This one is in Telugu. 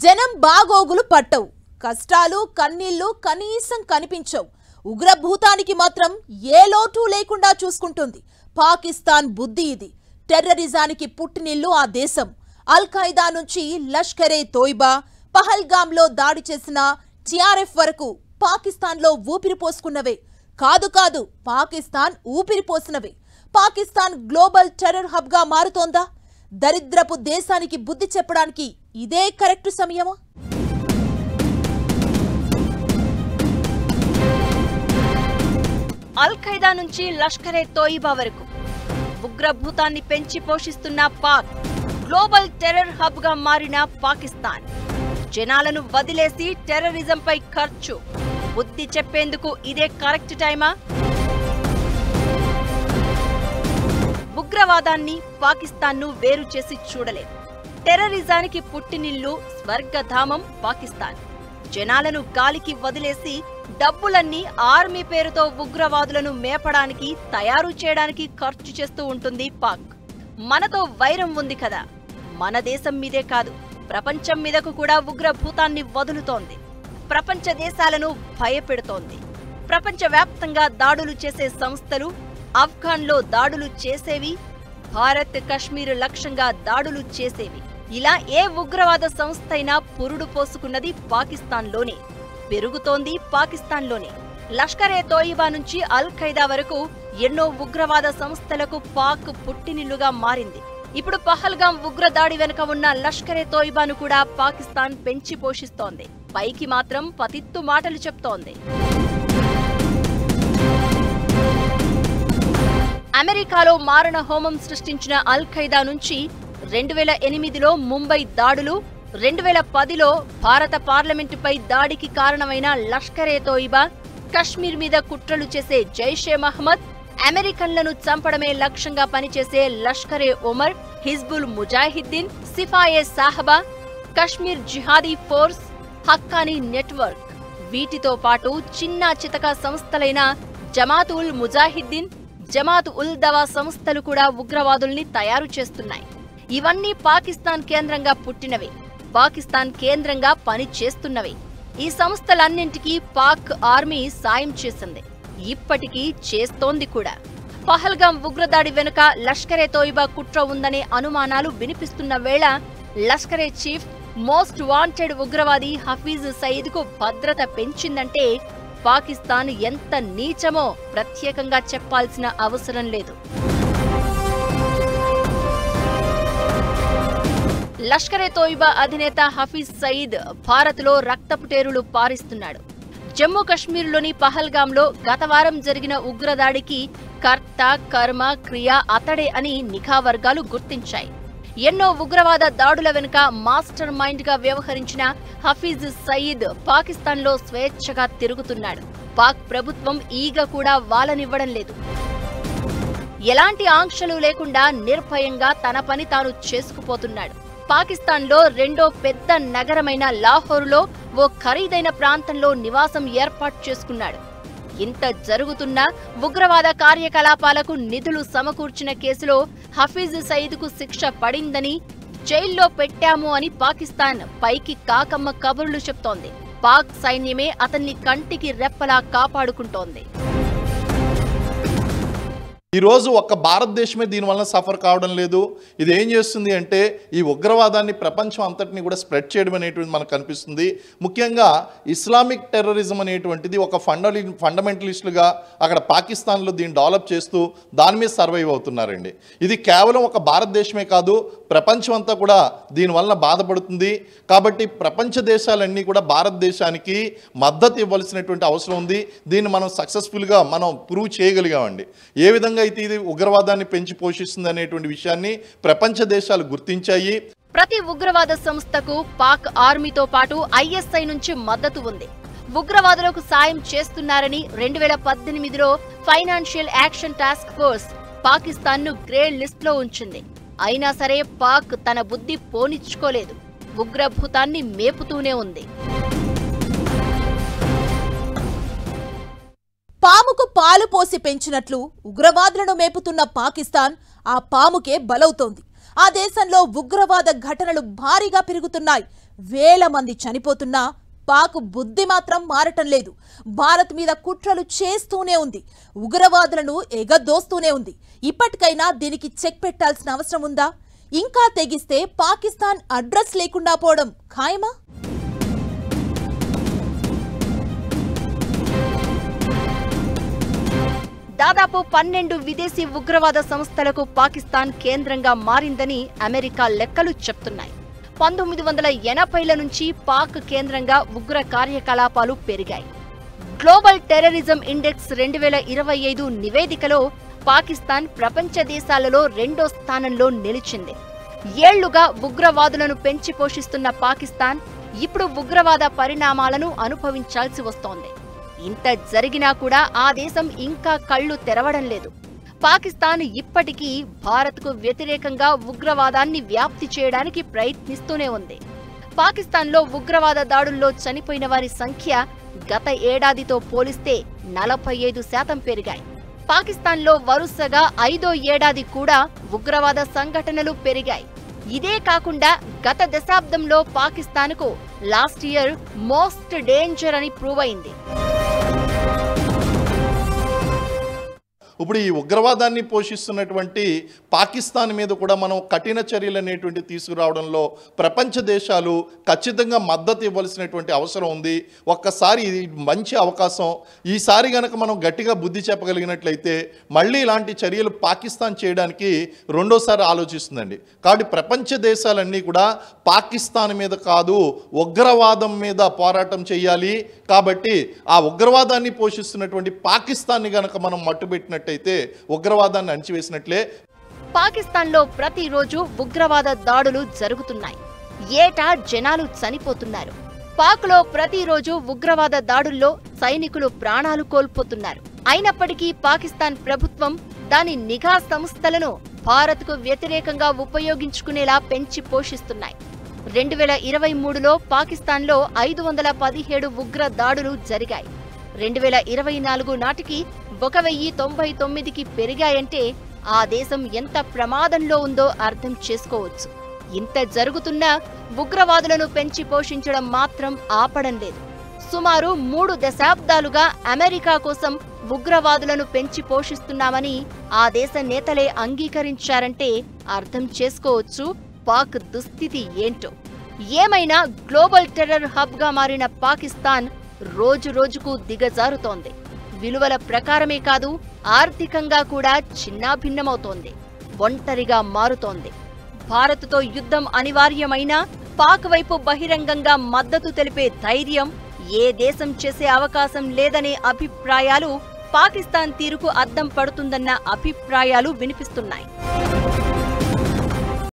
జనం బాగోగులు పట్టవు, కష్టాలు కన్నీళ్లు కనీసం కనిపించవు. ఉగ్రభూతానికి మాత్రం ఏ లోటు లేకుండా చూసుకుంటుంది. పాకిస్తాన్ బుద్ధి ఇది. టెర్రరిజానికి పుట్టినిల్లు ఆ దేశం. అల్ ఖైదా నుంచి లష్కరే తోయిబా, పహల్గామ్లో దాడి చేసిన టిఆర్ఎఫ్ వరకు పాకిస్తాన్లో ఊపిరి పోసుకున్నవే. కాదు పాకిస్తాన్ ఊపిరి పోసినవే. పాకిస్తాన్ గ్లోబల్ టెర్రర్ హబ్గా మారుతోందా? దరిద్రపు దేశానికి బుద్ధి చెప్పడానికి ఇదే కరెక్ట్ సమయమా? అల్ ఖైదా నుంచి లష్కరే తోయిబా వరకు ఉగ్రభూతాన్ని పెంచి పోషిస్తున్న పాక్, గ్లోబల్ టెర్రర్ హబ్ గా మారిన పాకిస్తాన్. జనాలను వదిలేసి టెర్రరిజంపై ఖర్చు. బుద్ధి చెప్పేందుకు ఇదే కరెక్ట్ టైమా? ఉగ్రవాదాన్ని, పాకిస్తాన్ను వేరు చేసి చూడలేదు. టెర్రరిజానికి పుట్టినిల్లు, స్వర్గధామం పాకిస్తాన్. జనాలను గాలికి వదిలేసి డబ్బులన్నీ ఆర్మీ పేరుతో ఉగ్రవాదులను మేపడానికి, తయారు చేయడానికి ఖర్చు చేస్తూ ఉంటుంది పాక్. మనతో వైరం ఉంది కదా, మన దేశం మీదే కాదు ప్రపంచం మీదకు కూడా ఉగ్రభూతాన్ని వదులుతోంది. ప్రపంచ దేశాలను భయపెడుతోంది. ప్రపంచవ్యాప్తంగా దాడులు చేసే సంస్థలు, ఆఫ్ఘన్లో దాడులు చేసేవి, భారత్ కశ్మీర్ లక్ష్యంగా దాడులు చేసేవి. ఇలా ఏ ఉగ్రవాద సంస్థ అయినా పురుడు పోసుకున్నది పాకిస్తాన్లోనే, పెరుగుతోంది పాకిస్తాన్లోనే. లష్కరే తోయిబా నుంచి అల్ ఖైదా వరకు ఎన్నో ఉగ్రవాద సంస్థలకు పాక్ పుట్టినిల్లుగా మారింది. ఇప్పుడు పహల్గామ్ ఉగ్రదాడి వెనుక ఉన్న లష్కరే తోయిబాను కూడా పాకిస్తాన్ పెంచి పోషిస్తోంది. పైకి మాత్రం పతిత్తు మాటలు చెప్తోంది. అమెరికాలో మారణ హోమం సృష్టించిన అల్ ఖైదా నుంచి 2008లో ముంబై దాడులు, 2010లో భారత పార్లమెంటుపై దాడికి కారణమైన లష్కరే తోయిబా, కశ్మీర్ మీద కుట్రలు చేసే జైషే మహ్మద్, అమెరికన్లను చంపడమే లక్ష్యంగా పనిచేసే లష్కరే ఒమర్, హిజ్బుల్ ముజాహిద్దీన్, సిఫాయే సాహబా, కశ్మీర్ జిహాదీ ఫోర్స్, హక్కానీ నెట్వర్క్, వీటితో పాటు చిన్న చితక సంస్థలైన జమాత్ ఉల్ ముజాహిద్దీన్, జమాత్ ఉల్ దవా సంస్థలు కూడా ఉగ్రవాదుల్ని తయారు చేస్తున్నాయి. ఇవన్నీ పాకిస్తాన్ కేంద్రంగా పుట్టినవే, పాకిస్తాన్ కేంద్రంగా పని చేస్తున్నవే. ఈ సంస్థలన్నింటికీ పాక్ ఆర్మీ సాయం చేసింది, ఇప్పటికీ చేస్తోంది కూడా. పహల్గామ్ ఉగ్రదాడి వెనుక లష్కరే తోయిబా కుట్ర ఉందనే అనుమానాలు వినిపిస్తున్న వేళ లష్కరే చీఫ్, మోస్ట్ వాంటెడ్ ఉగ్రవాది హఫీజ్ సయీద్కు భద్రత పెంచిందంటే పాకిస్తాన్ ఎంత నీచమో ప్రత్యేకంగా చెప్పాల్సిన అవసరం లేదు. లష్కరే తోయిబా అధినేత హఫీజ్ సయీద్ భారత్లో రక్తపుటేరులు పారిస్తున్నాడు. జమ్మూ కశ్మీర్లోని పహల్గామ్లో గత వారం జరిగిన ఉగ్రదాడికి కర్త, కర్మ, క్రియ అతడే అని నిఘా వర్గాలు గుర్తించాయి. ఎన్నో ఉగ్రవాద దాడుల వెనుక మాస్టర్ మైండ్ గా వ్యవహరించిన హఫీజ్ సయీద్ పాకిస్తాన్లో స్వేచ్ఛగా తిరుగుతున్నాడు. పాక్ ప్రభుత్వం ఈగ కూడా వాలనివ్వడం లేదు. ఎలాంటి ఆంక్షలు లేకుండా నిర్భయంగా తన పని తాను చేసుకుపోతున్నాడు. పాకిస్తాన్లో రెండో పెద్ద నగరమైన లాహోర్లో ఓ ఖరీదైన ప్రాంతంలో నివాసం ఏర్పాటు చేసుకున్నాడు. ఇంత జరుగుతున్నా ఉగ్రవాద కార్యకలాపాలకు నిధులు సమకూర్చిన కేసులో హఫీజ్ సయీద్కు శిక్ష పడిందని, జైల్లో పెట్టాము అని పాకిస్తాన్ పైకి కాకమ్మ కబుర్లు చెప్తోంది. పాక్ సైన్యమే అతన్ని కంటికి రెప్పలా కాపాడుకుంటోంది. ఈరోజు ఒక్క భారతదేశమే దీనివల్ల సఫర్ కావడం లేదు. ఇది ఏం చేస్తుంది అంటే ఈ ఉగ్రవాదాన్ని ప్రపంచం అంతటిని కూడా స్ప్రెడ్ చేయడం అనేటువంటిది మనకు కనిపిస్తుంది. ముఖ్యంగా ఇస్లామిక్ టెర్రరిజం అనేటువంటిది ఒక ఫండమెంటలిస్టులుగా అక్కడ పాకిస్తాన్లో దీన్ని డెవలప్ చేస్తూ దాని మీద సర్వైవ్ అవుతున్నారండి. ఇది కేవలం ఒక భారతదేశమే కాదు, ప్రపంచం అంతా కూడా దీనివల్ల బాధపడుతుంది. కాబట్టి ప్రపంచ దేశాలన్నీ కూడా భారతదేశానికి మద్దతు ఇవ్వాల్సినటువంటి అవసరం ఉంది. దీన్ని మనం సక్సెస్ఫుల్గా మనం ప్రూవ్ చేయగలిగామండి. ఏ విధంగా అయితే ఇది ఉగ్రవాదాన్ని పెంచి పోషిస్తుంది అనేటువంటి విషయాన్ని ప్రపంచ దేశాలు గుర్తించాయి. ప్రతి ఉగ్రవాద సంస్థకు పాక్ ఆర్మీతో పాటు ఐఎస్ఐ నుంచి మద్దతు ఉంది. ఉగ్రవాదులకు సాయం చేస్తున్నారని 2018లో ఫైనాన్షియల్ యాక్షన్ టాస్క్ ఫోర్స్ పాకిస్తాన్ను గ్రే లిస్ట్లో ఉంచింది. అయినా సరే పాక్ తన బుద్ధి పోనిచ్చుకోలేదు, ఉగ్రభూతాన్ని మేపుతూనే ఉంది. పాముకు పాలు పోసి పెంచినట్లు ఉగ్రవాదులను మేపుతున్న పాకిస్తాన్ ఆ పాముకే బలవుతోంది. ఆ దేశంలో ఉగ్రవాద ఘటనలు భారీగా పెరుగుతున్నాయి. వేల మంది చనిపోతున్నా పాక్ బుద్ధి మాత్రం మారటం లేదు. భారత్ మీద కుట్రలు చేస్తూనే ఉంది. ఉగ్రవాదులను ఎగదోస్తూనే ఉంది. ఇప్పటికైనా దీనికి చెక్ పెట్టాల్సిన అవసరం ఉందా? ఇంకా తెగిస్తే పాకిస్తాన్ అడ్రస్ లేకుండా పోవడం ఖాయమా? దాదాపు 12 విదేశీ ఉగ్రవాద సంస్థలకు పాకిస్తాన్ కేంద్రంగా మారిందని అమెరికా లెక్కలు చెప్తున్నాయి. 1980ల నుంచి పాక్ కేంద్రంగా ఉగ్ర కార్యకలాపాలు పెరిగాయి. గ్లోబల్ టెర్రరిజం ఇండెక్స్ 2025 నివేదికలో పాకిస్తాన్ ప్రపంచ దేశాలలో 2వ స్థానంలో నిలిచింది. ఏళ్లుగా ఉగ్రవాదులను పెంచి పోషిస్తున్న పాకిస్తాన్ ఇప్పుడు ఉగ్రవాద పరిణామాలను అనుభవించాల్సి వస్తోంది. ఇంత జరిగినా కూడా ఆ దేశం ఇంకా కళ్లు తెరవడం లేదు. పాకిస్తాన్ ఇప్పటికీ భారత్కు వ్యతిరేకంగా ఉగ్రవాదాన్ని వ్యాప్తి చేయడానికి ప్రయత్నిస్తూనే ఉంది. పాకిస్తాన్లో ఉగ్రవాద దాడుల్లో చనిపోయిన వారి సంఖ్య గత ఏడాదితో పోలిస్తే 45% పెరిగాయి. పాకిస్తాన్లో వరుసగా 5వ ఏడాది కూడా ఉగ్రవాద సంఘటనలు పెరిగాయి. ఇదే కాకుండా గత దశాబ్దంలో పాకిస్తాన్కు లాస్ట్ ఇయర్ మోస్ట్ డేంజర్ అని ప్రూవ్ అయింది. ఇప్పుడు ఈ ఉగ్రవాదాన్ని పోషిస్తున్నటువంటి పాకిస్తాన్ మీద కూడా మనం కఠిన చర్యలు అనేటువంటి తీసుకురావడంలో ప్రపంచ దేశాలు ఖచ్చితంగా మద్దతు ఇవ్వాల్సినటువంటి అవసరం ఉంది. ఒక్కసారి ఇది మంచి అవకాశం. ఈసారి గనక మనం గట్టిగా బుద్ధి చెప్పగలిగినట్లయితే మళ్ళీ ఇలాంటి చర్యలు పాకిస్తాన్ చేయడానికి రెండోసారి ఆలోచిస్తుందండి. కాబట్టి ప్రపంచ దేశాలన్నీ కూడా పాకిస్తాన్ మీద కాదు, ఉగ్రవాదం మీద పోరాటం చేయాలి. కాబట్టి ఆ ఉగ్రవాదాన్ని పోషిస్తున్నటువంటి పాకిస్తాన్ని గనక మనం మట్టుబెట్టినట్టు అయితే ఉగ్రవాదాన్ని అణిచివేసినట్లే. పాకిస్తాన్లో ప్రతిరోజు ఉగ్రవాద దాడులు జరుగుతున్నాయి. ఏటా జనాలు చనిపోతున్నారు. పాక్లో ప్రతిరోజు ఉగ్రవాద దాడుల్లో సైనికులు ప్రాణాలు కోల్పోతున్నారు. అయినప్పటికీ పాకిస్తాన్ ప్రభుత్వం దాని నిఘా సంస్థలను భారత్కు వ్యతిరేకంగా ఉపయోగించుకునేలా పెంచి పోషిస్తున్నాయి. 2023లో పాకిస్తాన్లో 517 ఉగ్ర దాడులు జరిగాయి. 2024 నాటికి 1099కి పెరిగాయంటే ఆ దేశం ఎంత ప్రమాదంలో ఉందో అర్థం చేసుకోవచ్చు. ఇంత జరుగుతున్నా ఉగ్రవాదులను పెంచి పోషించడం మాత్రం ఆపడం లేదు. సుమారు 3 దశాబ్దాలుగా అమెరికా కోసం ఉగ్రవాదులను పెంచి పోషిస్తున్నామని ఆ దేశ నేతలే అంగీకరించారంటే అర్థం చేసుకోవచ్చు పాక్ దుస్థితి ఏంటో. ఏమైనా గ్లోబల్ టెర్రర్ హబ్గా మారిన పాకిస్తాన్ రోజు రోజుకు దిగజారుతోంది. విలువల ప్రకారమే కాదు, ఆర్థికంగా కూడా చిన్నాభిన్నమవుతోంది. ఒంటరిగా మారుతోంది. భారత్తో యుద్ధం అనివార్యమైనా పాక్ వైపు బహిరంగంగా మద్దతు తెలిపే ధైర్యం ఏ దేశం చేసే అవకాశం లేదనే అభిప్రాయాలు పాకిస్తాన్ తీరుకు అద్దం పడుతుందన్న అభిప్రాయాలు వినిపిస్తున్నాయి.